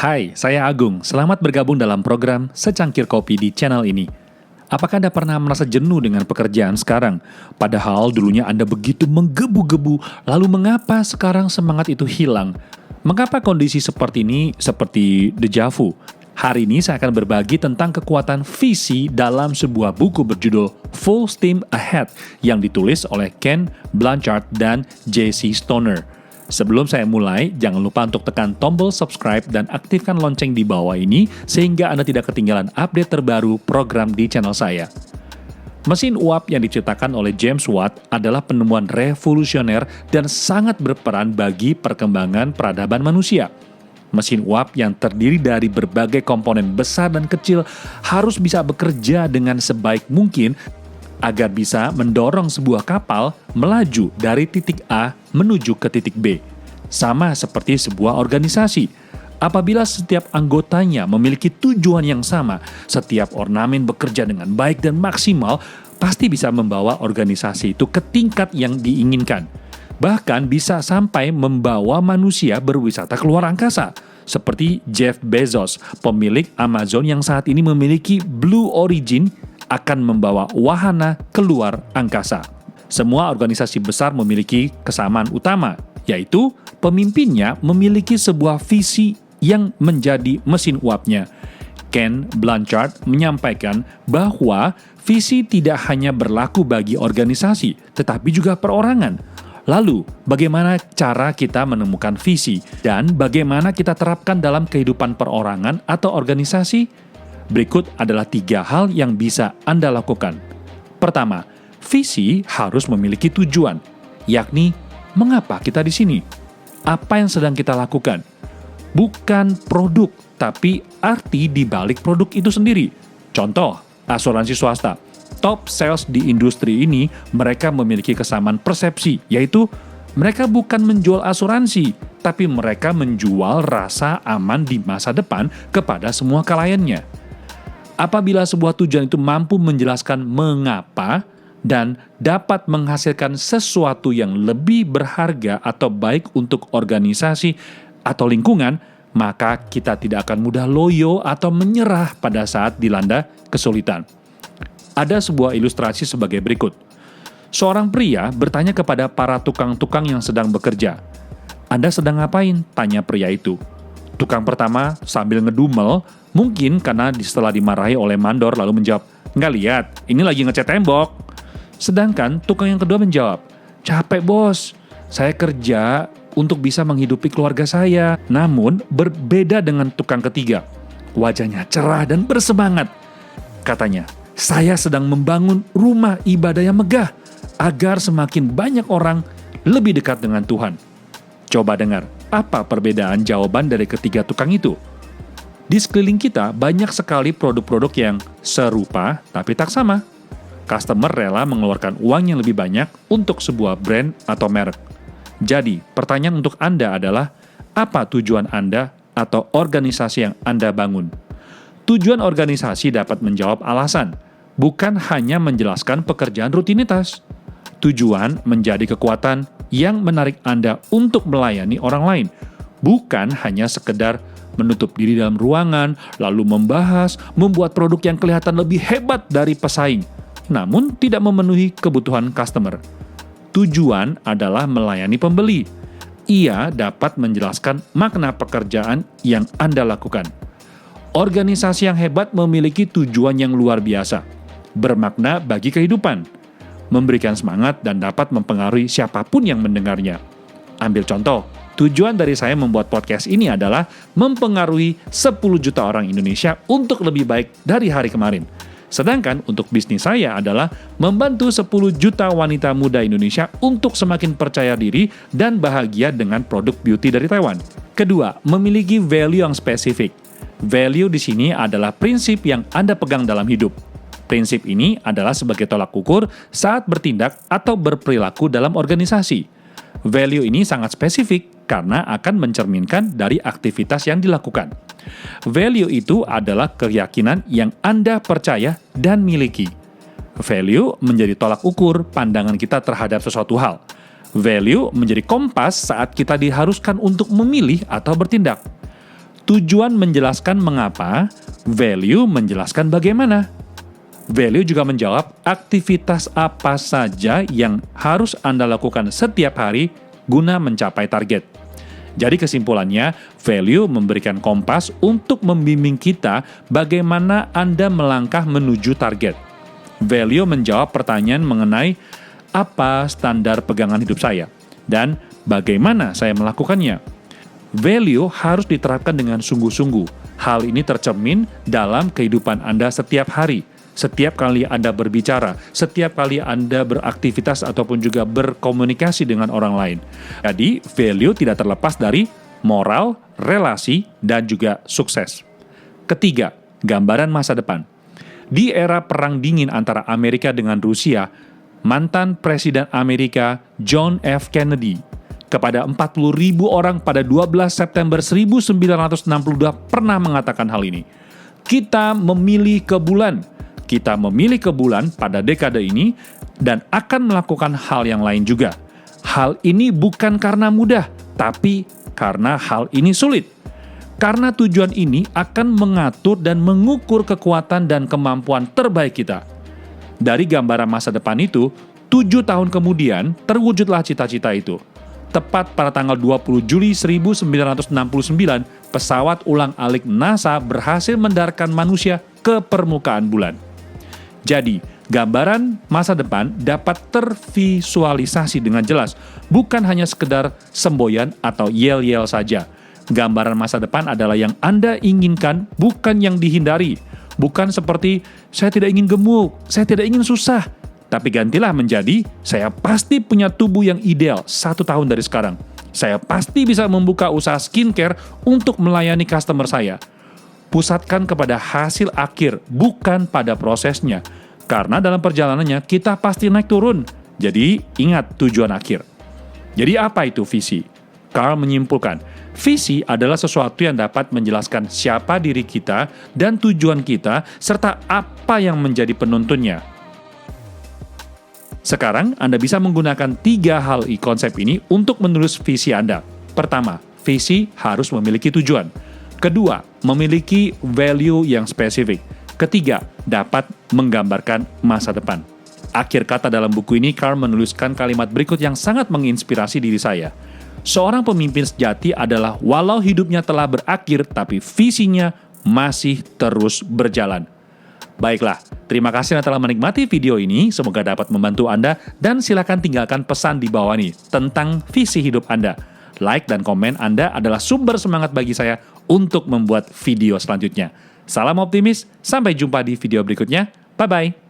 Hai, saya Agung. Selamat bergabung dalam program Secangkir Kopi di channel ini. Apakah Anda pernah merasa jenuh dengan pekerjaan sekarang? Padahal dulunya Anda begitu menggebu-gebu, lalu mengapa sekarang semangat itu hilang? Mengapa kondisi seperti ini seperti deja vu? Hari ini saya akan berbagi tentang kekuatan visi dalam sebuah buku berjudul Full Steam Ahead yang ditulis oleh Ken Blanchard dan J.C. Stoner. Sebelum saya mulai, jangan lupa untuk tekan tombol subscribe dan aktifkan lonceng di bawah ini sehingga Anda tidak ketinggalan update terbaru program di channel saya. Mesin uap yang diciptakan oleh James Watt adalah penemuan revolusioner dan sangat berperan bagi perkembangan peradaban manusia. Mesin uap yang terdiri dari berbagai komponen besar dan kecil harus bisa bekerja dengan sebaik mungkin agar bisa mendorong sebuah kapal melaju dari titik A menuju ke titik B. Sama seperti sebuah organisasi. Apabila setiap anggotanya memiliki tujuan yang sama, setiap ornamen bekerja dengan baik dan maksimal, pasti bisa membawa organisasi itu ke tingkat yang diinginkan. Bahkan bisa sampai membawa manusia berwisata keluar angkasa. Seperti Jeff Bezos, pemilik Amazon yang saat ini memiliki Blue Origin, akan membawa wahana keluar angkasa. Semua organisasi besar memiliki kesamaan utama, yaitu pemimpinnya memiliki sebuah visi yang menjadi mesin uapnya. Ken Blanchard menyampaikan bahwa visi tidak hanya berlaku bagi organisasi, tetapi juga perorangan. Lalu, bagaimana cara kita menemukan visi dan bagaimana kita terapkan dalam kehidupan perorangan atau organisasi? Berikut adalah 3 hal yang bisa Anda lakukan. Pertama, visi harus memiliki tujuan, yakni mengapa kita di sini? Apa yang sedang kita lakukan? Bukan produk, tapi arti di balik produk itu sendiri. Contoh, asuransi swasta. Top sales di industri ini, mereka memiliki kesamaan persepsi, yaitu mereka bukan menjual asuransi, tapi mereka menjual rasa aman di masa depan kepada semua kliennya. Apabila sebuah tujuan itu mampu menjelaskan mengapa dan dapat menghasilkan sesuatu yang lebih berharga atau baik untuk organisasi atau lingkungan, maka kita tidak akan mudah loyo atau menyerah pada saat dilanda kesulitan. Ada sebuah ilustrasi sebagai berikut. Seorang pria bertanya kepada para tukang-tukang yang sedang bekerja. "Anda sedang ngapain?" tanya pria itu. Tukang pertama sambil ngedumel, mungkin karena setelah dimarahi oleh mandor lalu menjawab, "Nggak lihat, ini lagi ngecat tembok." Sedangkan tukang yang kedua menjawab, "Capek bos, saya kerja untuk bisa menghidupi keluarga saya." Namun berbeda dengan tukang ketiga. Wajahnya cerah dan bersemangat. Katanya, "Saya sedang membangun rumah ibadah yang megah agar semakin banyak orang lebih dekat dengan Tuhan." Coba dengar, apa perbedaan jawaban dari ketiga tukang itu? Di sekeliling kita banyak sekali produk-produk yang serupa tapi tak sama. Customer rela mengeluarkan uang yang lebih banyak untuk sebuah brand atau merek. Jadi, pertanyaan untuk Anda adalah, apa tujuan Anda atau organisasi yang Anda bangun? Tujuan organisasi dapat menjawab alasan, bukan hanya menjelaskan pekerjaan rutinitas. Tujuan menjadi kekuatan yang menarik Anda untuk melayani orang lain, bukan hanya sekedar menutup diri dalam ruangan, lalu membahas, membuat produk yang kelihatan lebih hebat dari pesaing, namun tidak memenuhi kebutuhan customer. Tujuan adalah melayani pembeli. Ia dapat menjelaskan makna pekerjaan yang Anda lakukan. Organisasi yang hebat memiliki tujuan yang luar biasa, bermakna bagi kehidupan, memberikan semangat dan dapat mempengaruhi siapapun yang mendengarnya. Ambil contoh, tujuan dari saya membuat podcast ini adalah mempengaruhi 10 juta orang Indonesia untuk lebih baik dari hari kemarin. Sedangkan untuk bisnis saya adalah membantu 10 juta wanita muda Indonesia untuk semakin percaya diri dan bahagia dengan produk beauty dari Taiwan. Kedua, memiliki value yang spesifik. Value di sini adalah prinsip yang Anda pegang dalam hidup. Prinsip ini adalah sebagai tolak ukur saat bertindak atau berperilaku dalam organisasi. Value ini sangat spesifik karena akan mencerminkan dari aktivitas yang dilakukan. Value itu adalah keyakinan yang Anda percaya dan miliki. Value menjadi tolak ukur pandangan kita terhadap sesuatu hal. Value menjadi kompas saat kita diharuskan untuk memilih atau bertindak. Tujuan menjelaskan mengapa, value menjelaskan bagaimana. Value juga menjawab aktivitas apa saja yang harus Anda lakukan setiap hari guna mencapai target. Jadi kesimpulannya, value memberikan kompas untuk membimbing kita bagaimana Anda melangkah menuju target. Value menjawab pertanyaan mengenai apa standar pegangan hidup saya dan bagaimana saya melakukannya. Value harus diterapkan dengan sungguh-sungguh. Hal ini tercermin dalam kehidupan Anda setiap hari. Setiap kali Anda berbicara, setiap kali Anda beraktivitas ataupun juga berkomunikasi dengan orang lain. Jadi, value tidak terlepas dari moral, relasi, dan juga sukses. Ketiga, gambaran masa depan. Di era perang dingin antara Amerika dengan Rusia, mantan Presiden Amerika John F. Kennedy kepada 40.000 orang pada 12 September 1962 pernah mengatakan hal ini. Kita memilih ke bulan. Kita memilih ke bulan pada dekade ini dan akan melakukan hal yang lain juga. Hal ini bukan karena mudah, tapi karena hal ini sulit. Karena tujuan ini akan mengatur dan mengukur kekuatan dan kemampuan terbaik kita. Dari gambaran masa depan itu, 7 tahun kemudian terwujudlah cita-cita itu. Tepat pada tanggal 20 Juli 1969, pesawat ulang-alik NASA berhasil mendaratkan manusia ke permukaan bulan. Jadi, gambaran masa depan dapat tervisualisasi dengan jelas, bukan hanya sekedar semboyan atau yel-yel saja. Gambaran masa depan adalah yang Anda inginkan, bukan yang dihindari. Bukan seperti, saya tidak ingin gemuk, saya tidak ingin susah. Tapi gantilah menjadi, saya pasti punya tubuh yang ideal 1 tahun dari sekarang. Saya pasti bisa membuka usaha skincare untuk melayani customer saya. Pusatkan kepada hasil akhir, bukan pada prosesnya. Karena dalam perjalanannya, kita pasti naik turun. Jadi, ingat tujuan akhir. Jadi apa itu visi? Carl menyimpulkan, visi adalah sesuatu yang dapat menjelaskan siapa diri kita dan tujuan kita, serta apa yang menjadi penuntunnya. Sekarang, Anda bisa menggunakan 3 hal konsep ini untuk menulis visi Anda. Pertama, visi harus memiliki tujuan. Kedua, memiliki value yang spesifik. Ketiga, dapat menggambarkan masa depan. Akhir kata dalam buku ini, Carl menuliskan kalimat berikut yang sangat menginspirasi diri saya. Seorang pemimpin sejati adalah walau hidupnya telah berakhir, tapi visinya masih terus berjalan. Baiklah, terima kasih Anda telah menikmati video ini. Semoga dapat membantu Anda dan silakan tinggalkan pesan di bawah ini tentang visi hidup Anda. Like dan komen Anda adalah sumber semangat bagi saya untuk membuat video selanjutnya. Salam optimis, sampai jumpa di video berikutnya. Bye-bye.